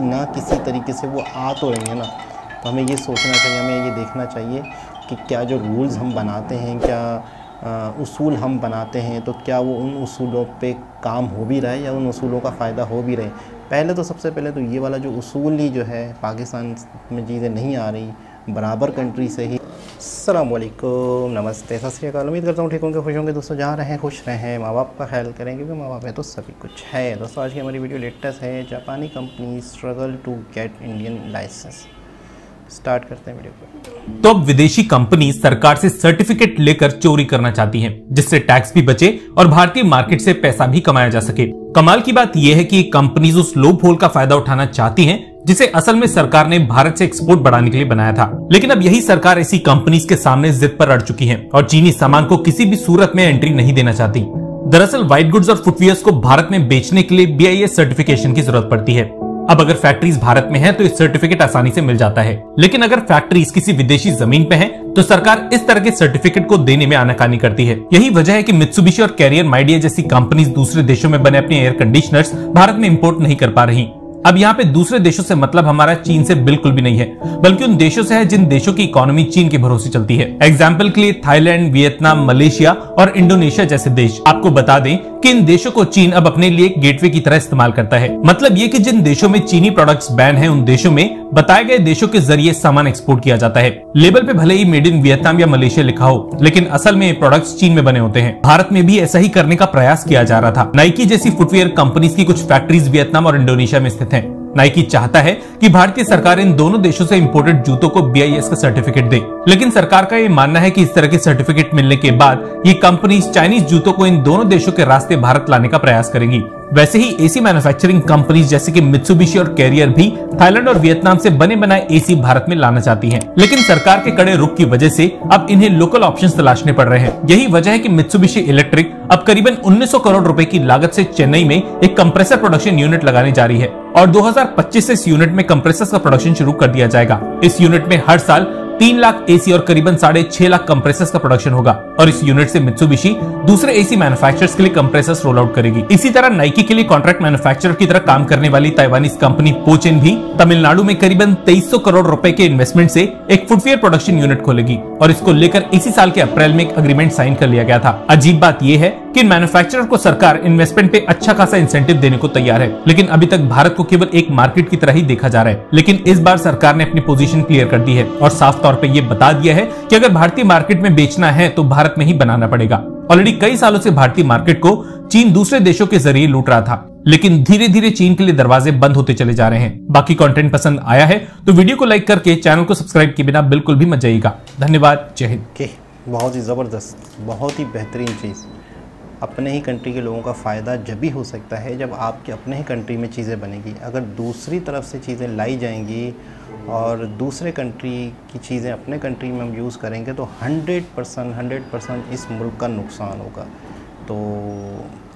ना किसी तरीके से वो आ तो रही है ना, तो हमें ये सोचना चाहिए, हमें ये देखना चाहिए कि क्या जो रूल्स हम बनाते हैं, क्या उसूल हम बनाते हैं, तो क्या वो उन उसूलों पे काम हो भी रहा है या उन उसूलों का फ़ायदा हो भी रहा है। पहले तो सबसे पहले तो ये वाला जो उसूल ही जो है पाकिस्तान में चीज़ें नहीं आ रही, बराबर कंट्री से ही। अस्सलाम वालेकुम, नमस्ते, सत श्री अकाल। उम्मीद करता हूँ ठीक होंगे, खुश होंगे दोस्तों। जहाँ रहें खुश रहें, माँ बाप का ख्याल करें, क्योंकि माँ बाप है तो सभी कुछ है। दोस्तों आज की हमारी वीडियो लेटेस्ट है, जापानी company struggle to get Indian licence. Start करते हैं वीडियो को। तो अब विदेशी कंपनी सरकार से सर्टिफिकेट लेकर चोरी करना चाहती हैं, जिससे टैक्स भी बचे और भारतीय मार्केट से पैसा भी कमाया जा सके। कमाल की बात यह है कि कंपनीज उस लूप होल का फायदा उठाना चाहती हैं, जिसे असल में सरकार ने भारत से एक्सपोर्ट बढ़ाने के लिए बनाया था। लेकिन अब यही सरकार ऐसी कंपनीज के सामने जिद पर अड़ चुकी है और चीनी सामान को किसी भी सूरत में एंट्री नहीं देना चाहती। दरअसल व्हाइट गुड्स और फुटवियर्स को भारत में बेचने के लिए BIS सर्टिफिकेशन की जरूरत पड़ती है। अब अगर फैक्ट्रीज भारत में हैं तो इस सर्टिफिकेट आसानी से मिल जाता है, लेकिन अगर फैक्ट्रीज किसी विदेशी जमीन पे हैं तो सरकार इस तरह के सर्टिफिकेट को देने में आनाकानी करती है। यही वजह है कि मित्सुबिशी और कैरियर माइडिया जैसी कंपनीज दूसरे देशों में बने अपने एयर कंडीशनर्स भारत में इंपोर्ट नहीं कर पा रही। अब यहाँ पे दूसरे देशों से मतलब हमारा चीन से बिल्कुल भी नहीं है, बल्कि उन देशों से है जिन देशों की इकोनॉमी चीन के भरोसे चलती है। एग्जाम्पल के लिए थाईलैंड, वियतनाम, मलेशिया और इंडोनेशिया जैसे देश। आपको बता दें कि इन देशों को चीन अब अपने लिए गेटवे की तरह इस्तेमाल करता है। मतलब ये कि जिन देशों में चीनी प्रोडक्ट्स बैन हैं, उन देशों में बताए गए देशों के जरिए सामान एक्सपोर्ट किया जाता है। लेबल पे भले ही मेड इन वियतनाम या मलेशिया लिखा हो, लेकिन असल में ये प्रोडक्ट्स चीन में बने होते हैं। भारत में भी ऐसा ही करने का प्रयास किया जा रहा था। नाइकी जैसी फुटवियर कंपनीज की कुछ फैक्ट्रीज वियतनाम और इंडोनेशिया में स्थित हैं। नाइकी चाहता है कि भारतीय सरकार इन दोनों देशों से इंपोर्टेड जूतों को BIS का सर्टिफिकेट दे, लेकिन सरकार का ये मानना है कि इस तरह के सर्टिफिकेट मिलने के बाद ये कंपनीज चाइनीज जूतों को इन दोनों देशों के रास्ते भारत लाने का प्रयास करेंगी। वैसे ही एसी मैन्युफैक्चरिंग कंपनीज जैसे कि मित्सुबिशी और कैरियर भी थाईलैंड और वियतनाम से बने बनाए एसी भारत में लाना चाहती हैं, लेकिन सरकार के कड़े रुख की वजह से अब इन्हें लोकल ऑप्शंस तलाशने पड़ रहे हैं। यही वजह है कि मित्सुबिशी इलेक्ट्रिक अब करीबन 1900 करोड़ रुपए की लागत से चेन्नई में एक कंप्रेसर प्रोडक्शन यूनिट लगाने जा रही है और 2025 से इस यूनिट में कंप्रेसर्स का प्रोडक्शन शुरू कर दिया जाएगा। इस यूनिट में हर साल 3 लाख एसी और करीबन 6.5 लाख कंप्रेसर्स का प्रोडक्शन होगा और इस यूनिट से मित्सुबिशी दूसरे एसी मैन्युफैक्चरर्स के लिए कंप्रेसर्स रोल आउट करेगी। इसी तरह नाइकी के लिए कॉन्ट्रैक्ट मैन्युफैक्चरर की तरह काम करने वाली ताइवानीज कंपनी पोचेन भी तमिलनाडु में करीबन 2300 करोड़ रुपए के इन्वेस्टमेंट से एक फुटवियर प्रोडक्शन यूनिट खोलेगी और इसको लेकर इसी साल के अप्रैल में एक एग्रीमेंट साइन कर लिया गया था। अजीब बात यह है कि मैन्युफैक्चरर को सरकार इन्वेस्टमेंट पे अच्छा खासा इंसेंटिव देने को तैयार है, लेकिन अभी तक भारत को केवल एक मार्केट की तरह ही देखा जा रहा है। लेकिन इस बार सरकार ने अपनी पोजीशन क्लियर कर दी है और साफ तौर पे ये बता दिया है कि अगर भारतीय मार्केट में बेचना है तो भारत में ही बनाना पड़ेगा। ऑलरेडी कई सालों से भारतीय मार्केट को चीन दूसरे देशों के जरिए लूट रहा था, लेकिन धीरे धीरे चीन के लिए दरवाजे बंद होते चले जा रहे हैं। बाकी कंटेंट पसंद आया है तो वीडियो को लाइक करके चैनल को सब्सक्राइब किए बिना बिल्कुल भी मत जाइएगा। धन्यवाद, जय हिंद। बहुत ही ज़बरदस्त, बहुत ही बेहतरीन चीज़। अपने ही कंट्री के लोगों का फ़ायदा जब भी हो सकता है जब आपके अपने ही कंट्री में चीज़ें बनेगी। अगर दूसरी तरफ से चीज़ें लाई जाएंगी और दूसरे कंट्री की चीज़ें अपने कंट्री में हम यूज़ करेंगे तो 100% इस मुल्क का नुकसान होगा। तो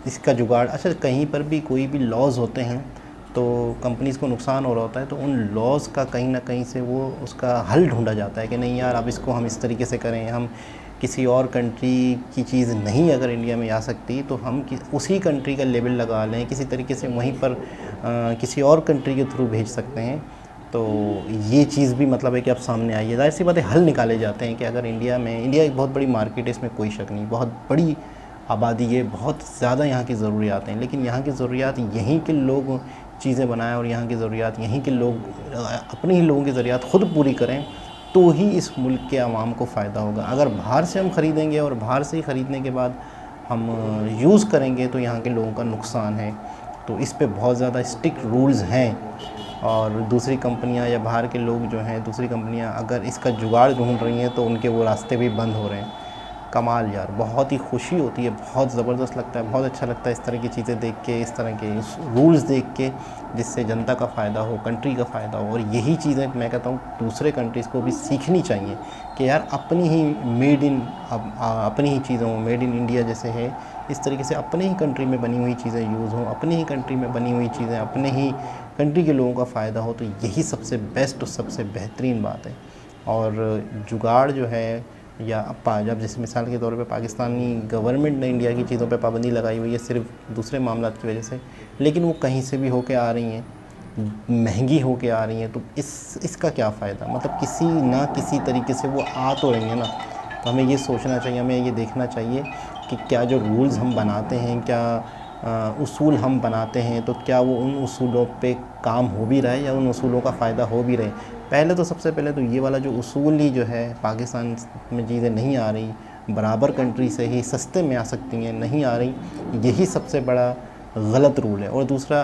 इसका जुगाड़, अच्छा कहीं पर भी कोई भी लॉज होते हैं तो कंपनीज़ को नुकसान हो रहा होता है, तो उन लॉज का कहीं ना कहीं से वो उसका हल ढूंढा जाता है कि नहीं यार अब इसको हम इस तरीके से करें, हम किसी और कंट्री की चीज़ नहीं अगर इंडिया में आ सकती तो हम उसी कंट्री का लेबल लगा लें, किसी तरीके से वहीं पर किसी और कंट्री के थ्रू भेज सकते हैं। तो ये चीज़ भी मतलब है कि अब सामने आई है। जाहिर सी बात है हल निकाले जाते हैं कि अगर इंडिया एक बहुत बड़ी मार्केट है, इसमें कोई शक नहीं, बहुत बड़ी आबादी है, बहुत ज़्यादा यहाँ की ज़रूरियात हैं, लेकिन यहाँ की ज़रूरियात यहीं के लोग चीज़ें बनाएं और यहाँ की ज़रूरियात यहीं के लोग अपने ही लोगों की ज़रूरियात ख़ुद पूरी करें तो ही इस मुल्क के आवाम को फ़ायदा होगा। अगर बाहर से हम ख़रीदेंगे और बाहर से ही ख़रीदने के बाद हम यूज़ करेंगे तो यहाँ के लोगों का नुकसान है। तो इस पे बहुत ज़्यादा स्ट्रिक्ट रूल्स हैं और दूसरी कंपनियाँ या बाहर के लोग जो हैं, दूसरी कंपनियाँ अगर इसका जुगाड़ ढूंढ रही हैं तो उनके वो रास्ते भी बंद हो रहे हैं। कमाल यार, बहुत ही खुशी होती है, बहुत ज़बरदस्त लगता है, बहुत अच्छा लगता है इस तरह की चीज़ें देख के, इस तरह के रूल्स देख के जिससे जनता का फ़ायदा हो, कंट्री का फ़ायदा हो। और यही चीज़ें मैं कहता हूँ दूसरे कंट्रीज़ को भी सीखनी चाहिए कि यार अपनी ही अपनी ही चीज़ों मेड इन इंडिया जैसे है, इस तरीके से अपने ही कंट्री में बनी हुई चीज़ें यूज़ हों, अपनी ही कंट्री में बनी हुई चीज़ें अपने ही कंट्री के लोगों का फ़ायदा हो, तो यही सबसे बेस्ट और सबसे बेहतरीन बात है। और जुगाड़ जो है या जब जैसे मिसाल के तौर पे पाकिस्तानी गवर्नमेंट ने इंडिया की चीज़ों पे पाबंदी लगाई हुई है सिर्फ दूसरे मामलात की वजह से, लेकिन वो कहीं से भी होके आ रही हैं महंगी होके आ रही हैं, तो इसका क्या फ़ायदा? मतलब किसी ना किसी तरीके से वो आ तो रही हैं ना। तो हमें ये सोचना चाहिए, हमें ये देखना चाहिए कि क्या जो रूल्स हम बनाते हैं, क्या उसूल हम बनाते हैं, तो क्या वो उन उसूलों पे काम हो भी रहा है या उन उसूलों का फ़ायदा हो भी रहे। पहले तो सबसे पहले तो ये वाला जो उसूल ही जो है, पाकिस्तान में चीज़ें नहीं आ रही, बराबर कंट्री से ही सस्ते में आ सकती हैं, नहीं आ रही, यही सबसे बड़ा गलत रूल है। और दूसरा,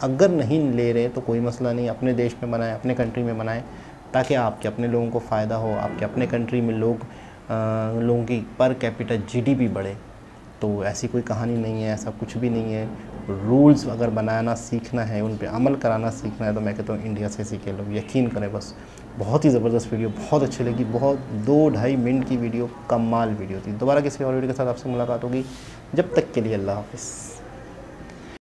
अगर नहीं ले रहे तो कोई मसला नहीं, अपने देश में बनाएं, अपने कंट्री में बनाएं, ताकि आपके अपने लोगों को फ़ायदा हो, आपके अपने कंट्री में लोगों की पर कैपिटा जीडीपी बढ़े। तो ऐसी कोई कहानी नहीं है, ऐसा कुछ भी नहीं है। रूल्स अगर बनाना सीखना है, उन पे अमल कराना सीखना है, तो मैं कहता हूँ इंडिया से सीखे लोग, यकीन करें बस। बहुत ही ज़बरदस्त वीडियो, बहुत अच्छी लगी, बहुत 2-2.5 मिनट की वीडियो, कमाल वीडियो थी। दोबारा किसी और वीडियो के साथ आपसे मुलाकात होगी, जब तक के लिए अल्लाह हाफ़िज़।